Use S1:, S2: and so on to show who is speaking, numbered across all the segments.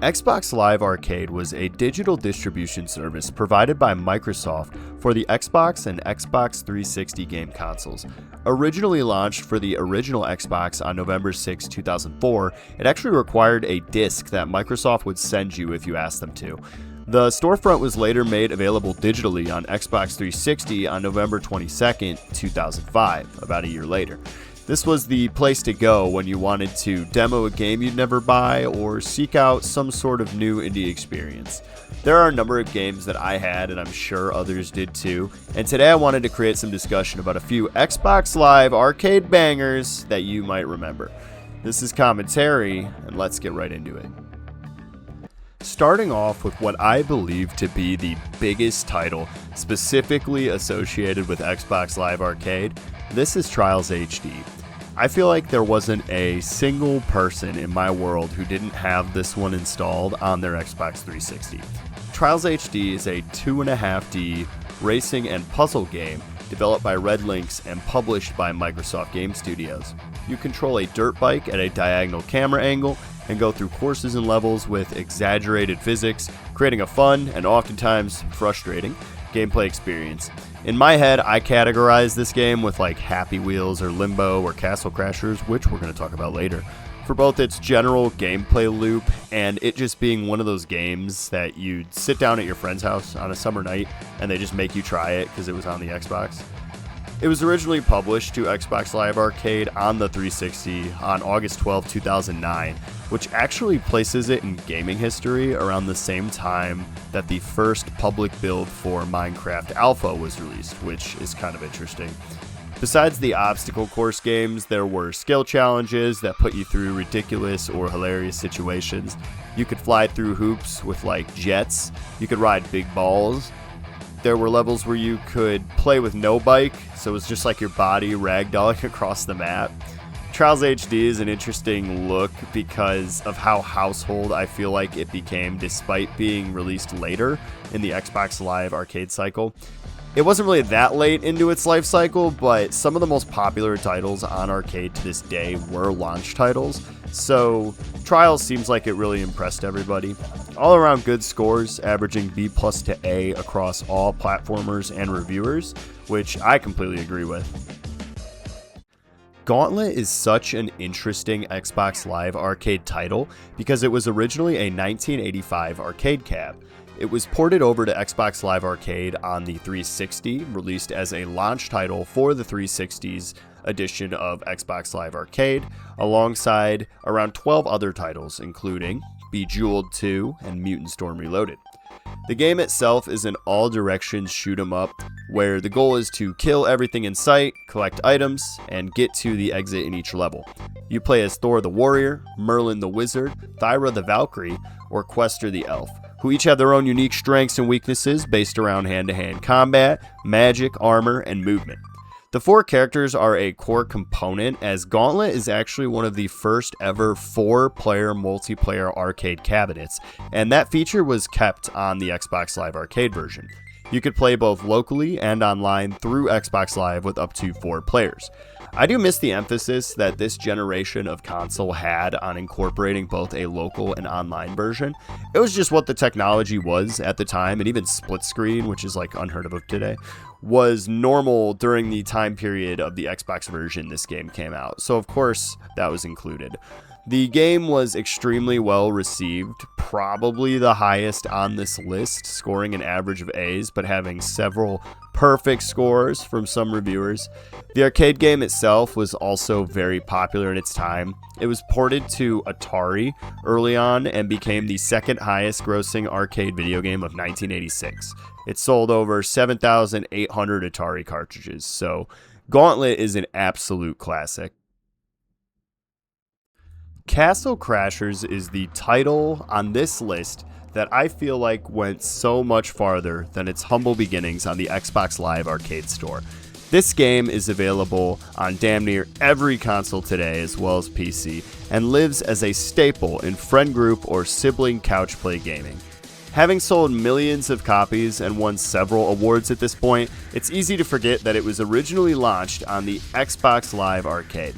S1: Xbox Live Arcade was a digital distribution service provided by Microsoft for the Xbox and Xbox 360 game consoles. Originally launched for the original Xbox on November 6, 2004, it actually required a disc that Microsoft would send you if you asked them to. The storefront was later made available digitally on Xbox 360 on November 22, 2005, about a year later. This was the place to go when you wanted to demo a game you'd never buy or seek out some sort of new indie experience. There are a number of games that I had, and I'm sure others did too, and today I wanted to create some discussion about a few Xbox Live arcade bangers that you might remember. This is Commenterry, and let's get right into it. Starting off with what I believe to be the biggest title specifically associated with Xbox Live Arcade, this is Trials HD. I feel like there wasn't a single person in my world who didn't have this one installed on their Xbox 360. Trials HD is a 2.5D racing and puzzle game developed by Red Lynx and published by Microsoft Game Studios. You control a dirt bike at a diagonal camera angle and go through courses and levels with exaggerated physics, creating a fun and oftentimes frustrating gameplay experience. In my head, I categorize this game with like Happy Wheels or Limbo or Castle Crashers, which we're going to talk about later, for both its general gameplay loop and it just being one of those games that you'd sit down at your friend's house on a summer night and they just make you try it because it was on the Xbox. It was originally published to Xbox Live Arcade on the 360 on August 12, 2009, which actually places it in gaming history around the same time that the first public build for Minecraft Alpha was released, which is kind of interesting. Besides the obstacle course games, there were skill challenges that put you through ridiculous or hilarious situations. You could fly through hoops with like jets. You could ride big balls. There were levels where you could play with no bike, so it was just like your body ragdolling across the map. Trials HD is an interesting look because of how household I feel like it became despite being released later in the Xbox Live Arcade cycle. It wasn't really that late into its life cycle, but some of the most popular titles on arcade to this day were launch titles, so Trials seems like it really impressed everybody. All around good scores, averaging B+ to A across all platformers and reviewers, which I completely agree with. Gauntlet is such an interesting Xbox Live Arcade title because it was originally a 1985 arcade cab. It was ported over to Xbox Live Arcade on the 360, released as a launch title for the 360's edition of Xbox Live Arcade, alongside around 12 other titles, including Bejeweled 2 and Mutant Storm Reloaded. The game itself is an all-directions shoot-'em-up, where the goal is to kill everything in sight, collect items, and get to the exit in each level. You play as Thor the Warrior, Merlin the Wizard, Thyra the Valkyrie, or Quester the Elf, who each have their own unique strengths and weaknesses based around hand-to-hand combat, magic, armor, and movement. The four characters are a core component, as Gauntlet is actually one of the first ever 4-player multiplayer arcade cabinets, and that feature was kept on the Xbox Live Arcade version. You could play both locally and online through Xbox Live with up to 4 players. I do miss the emphasis that this generation of console had on incorporating both a local and online version. It was just what the technology was at the time, and even split screen, which is like unheard of today, was normal during the time period of the Xbox version this game came out. So of course that was included. The game was extremely well received, probably the highest on this list, scoring an average of A's, but having several perfect scores from some reviewers. The arcade game itself was also very popular in its time. It was ported to Atari early on and became the second highest grossing arcade video game of 1986. It sold over 7,800 Atari cartridges, so Gauntlet is an absolute classic. Castle Crashers is the title on this list that I feel like went so much farther than its humble beginnings on the Xbox Live Arcade store. This game is available on damn near every console today as well as PC, and lives as a staple in friend group or sibling couch play gaming. Having sold millions of copies and won several awards at this point, it's easy to forget that it was originally launched on the Xbox Live Arcade.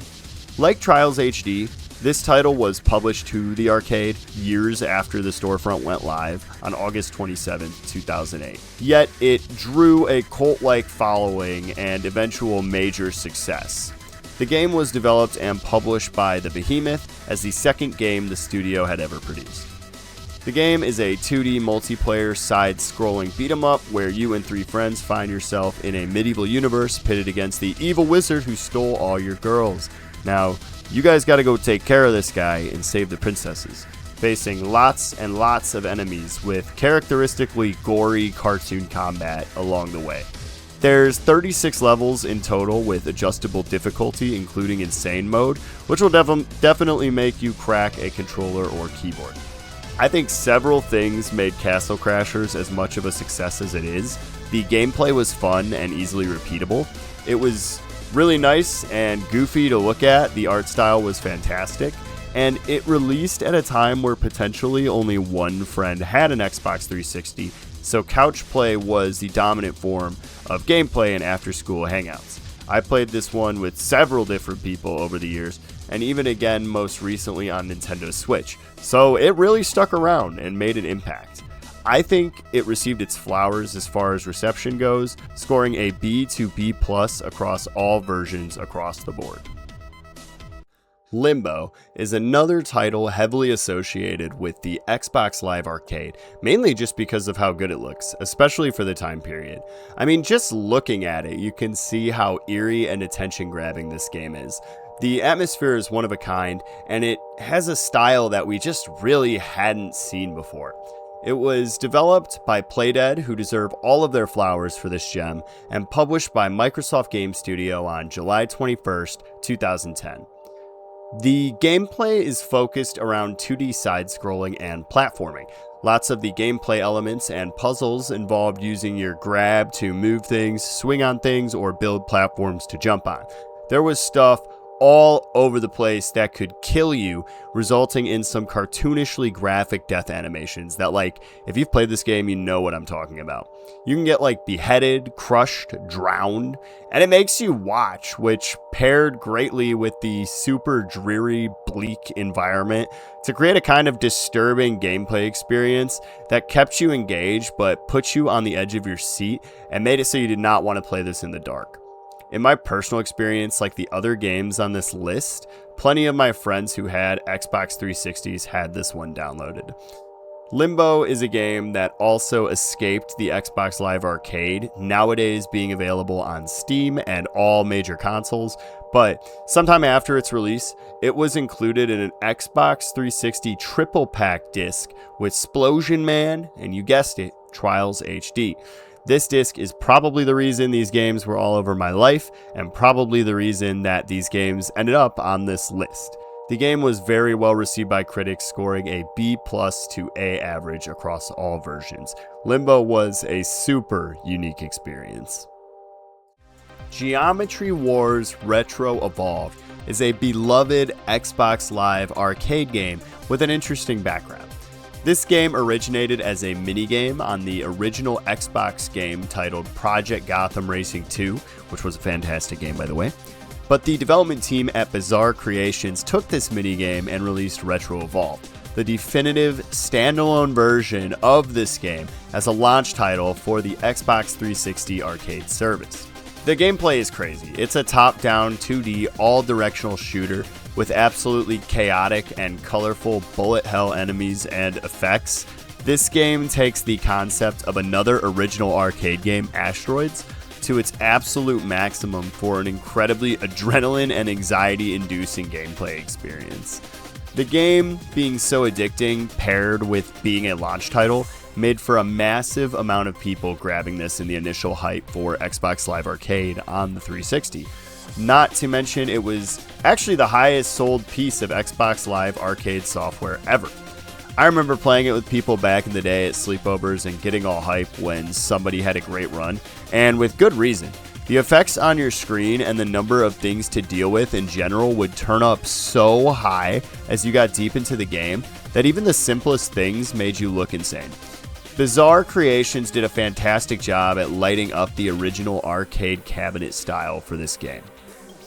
S1: Like Trials HD, Castle Crashers is a 2.5D This title was published to the arcade years after the storefront went live on August 27, 2008. Yet it drew a cult-like following and eventual major success. The game was developed and published by the Behemoth as the second game the studio had ever produced. The game is a 2D multiplayer side-scrolling beat-em-up where you and 3 friends find yourself in a medieval universe pitted against the evil wizard who stole all your girls. Now, you guys gotta go take care of this guy and save the princesses, facing lots and lots of enemies with characteristically gory cartoon combat along the way. There's 36 levels in total with adjustable difficulty, including insane mode, which will definitely make you crack a controller or keyboard. I think several things made Castle Crashers as much of a success as it is. The gameplay was fun and easily repeatable. It was really nice and goofy to look at. The art style was fantastic. And it released at a time where potentially only one friend had an Xbox 360, so couch play was the dominant form of gameplay in after-school hangouts. I played this one with several different people over the years, and even again most recently on Nintendo Switch, so it really stuck around and made an impact. I think it received its flowers as far as reception goes, scoring a B to B+ across all versions across the board. Limbo is another title heavily associated with the Xbox Live Arcade, mainly just because of how good it looks, especially for the time period. I mean, just looking at it, you can see how eerie and attention-grabbing this game is. The atmosphere is one of a kind, and it has a style that we just really hadn't seen before. It was developed by Playdead, who deserve all of their flowers for this gem, and published by Microsoft Game Studio on July 21st, 2010. The gameplay is focused around 2D side-scrolling and platforming. Lots of the gameplay elements and puzzles involved using your grab to move things, swing on things, or build platforms to jump on. There was stuff all over the place that could kill you, resulting in some cartoonishly graphic death animations that, like, if you've played this game, you know what I'm talking about. You can get, like, beheaded, crushed, drowned, and it makes you watch, which paired greatly with the super dreary, bleak environment to create a kind of disturbing gameplay experience that kept you engaged but put you on the edge of your seat and made it so you did not want to play this in the dark. In my personal experience, like the other games on this list, plenty of my friends who had Xbox 360s had this one downloaded. Limbo is a game that also escaped the Xbox Live Arcade, nowadays being available on Steam and all major consoles, but sometime after its release, it was included in an Xbox 360 triple pack disc with Splosion Man, and you guessed it, Trials HD. This disc is probably the reason these games were all over my life, and probably the reason that these games ended up on this list. The game was very well received by critics, scoring a B+ to A average across all versions. Limbo was a super unique experience. Geometry Wars Retro Evolved is a beloved Xbox Live arcade game with an interesting background. This game originated as a minigame on the original Xbox game titled Project Gotham Racing 2, which was a fantastic game, by the way. But the development team at Bizarre Creations took this minigame and released Retro Evolved, the definitive standalone version of this game as a launch title for the Xbox 360 arcade service. The gameplay is crazy. It's a top-down 2D all-directional shooter with absolutely chaotic and colorful bullet hell enemies and effects. This game takes the concept of another original arcade game, Asteroids, to its absolute maximum for an incredibly adrenaline and anxiety-inducing gameplay experience. The game, being so addicting, paired with being a launch title, made for a massive amount of people grabbing this in the initial hype for Xbox Live Arcade on the 360. Not to mention, it was actually the highest sold piece of Xbox Live Arcade software ever. I remember playing it with people back in the day at sleepovers and getting all hype when somebody had a great run, and with good reason. The effects on your screen and the number of things to deal with in general would turn up so high as you got deep into the game that even the simplest things made you look insane. Bizarre Creations did a fantastic job at lighting up the original arcade cabinet style for this game.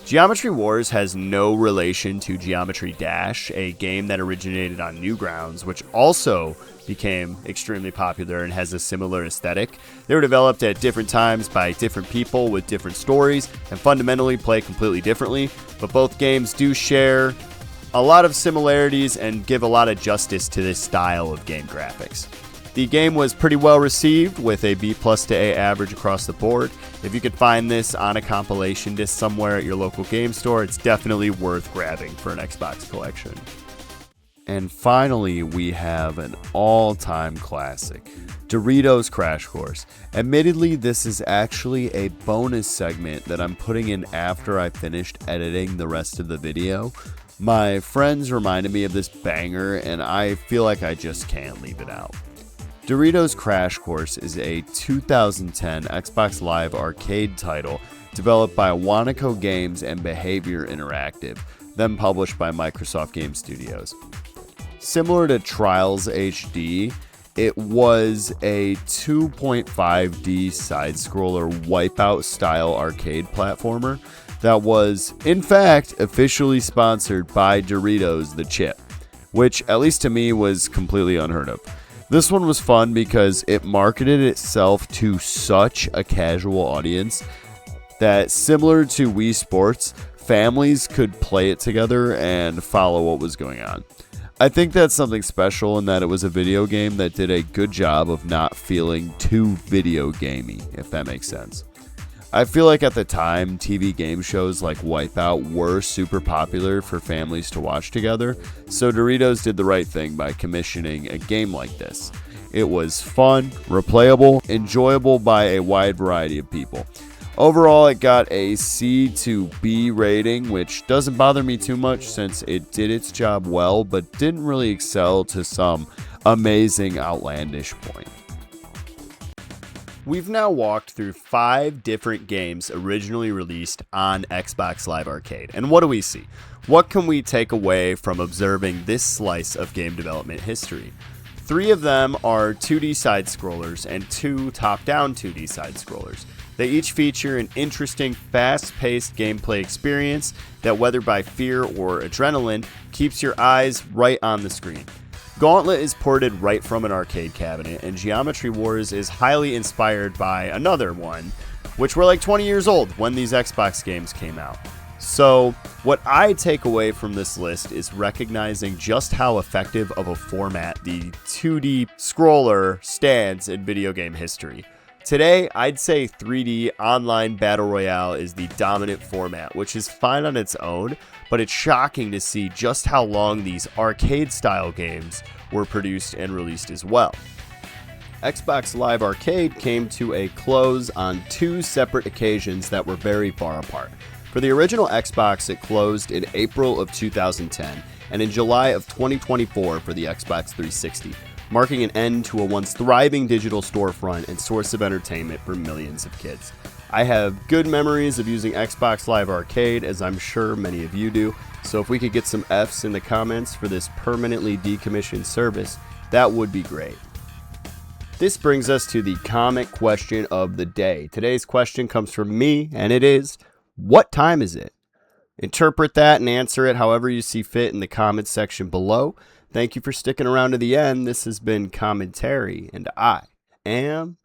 S1: Geometry Wars has no relation to Geometry Dash, a game that originated on Newgrounds, which also became extremely popular and has a similar aesthetic. They were developed at different times by different people with different stories and fundamentally play completely differently, but both games do share a lot of similarities and give a lot of justice to this style of game graphics. The game was pretty well received with a B+ to A average across the board. If you could find this on a compilation disc somewhere at your local game store, it's definitely worth grabbing for an Xbox collection. And finally, we have an all-time classic, Doritos Crash Course. Admittedly, this is actually a bonus segment that I'm putting in after I finished editing the rest of the video. My friends reminded me of this banger, and I feel like I just can't leave it out. Doritos Crash Course is a 2010 Xbox Live Arcade title developed by Wanaco Games and Behavior Interactive, then published by Microsoft Game Studios. Similar to Trials HD, it was a 2.5D side-scroller Wipeout-style arcade platformer that was, in fact, officially sponsored by Doritos the chip, which, at least to me, was completely unheard of. This one was fun because it marketed itself to such a casual audience that, similar to Wii Sports, families could play it together and follow what was going on. I think that's something special in that it was a video game that did a good job of not feeling too video gamey, if that makes sense. I feel like at the time, TV game shows like Wipeout were super popular for families to watch together, so Doritos did the right thing by commissioning a game like this. It was fun, replayable, enjoyable by a wide variety of people. Overall, it got a C to B rating, which doesn't bother me too much since it did its job well, but didn't really excel to some amazing, outlandish point. We've now walked through 5 different games originally released on Xbox Live Arcade. And what do we see? What can we take away from observing this slice of game development history? 3 of them are 2D side-scrollers and 2 top-down 2D side-scrollers. They each feature an interesting, fast-paced gameplay experience that, whether by fear or adrenaline, keeps your eyes right on the screen. Gauntlet is ported right from an arcade cabinet, and Geometry Wars is highly inspired by another one, which were like 20 years old when these Xbox games came out. So, what I take away from this list is recognizing just how effective of a format the 2D scroller stands in video game history. Today, I'd say 3D online Battle Royale is the dominant format, which is fine on its own, but it's shocking to see just how long these arcade-style games were produced and released as well. Xbox Live Arcade came to a close on 2 separate occasions that were very far apart. For the original Xbox, it closed in April of 2010, and in July of 2024 for the Xbox 360. Marking an end to a once thriving digital storefront and source of entertainment for millions of kids. I have good memories of using Xbox Live Arcade, as I'm sure many of you do, so if we could get some Fs in the comments for this permanently decommissioned service, that would be great. This brings us to the comment question of the day. Today's question comes from me, and it is, what time is it? Interpret that and answer it however you see fit in the comments section below. Thank you for sticking around to the end. This has been Commenterry, and I am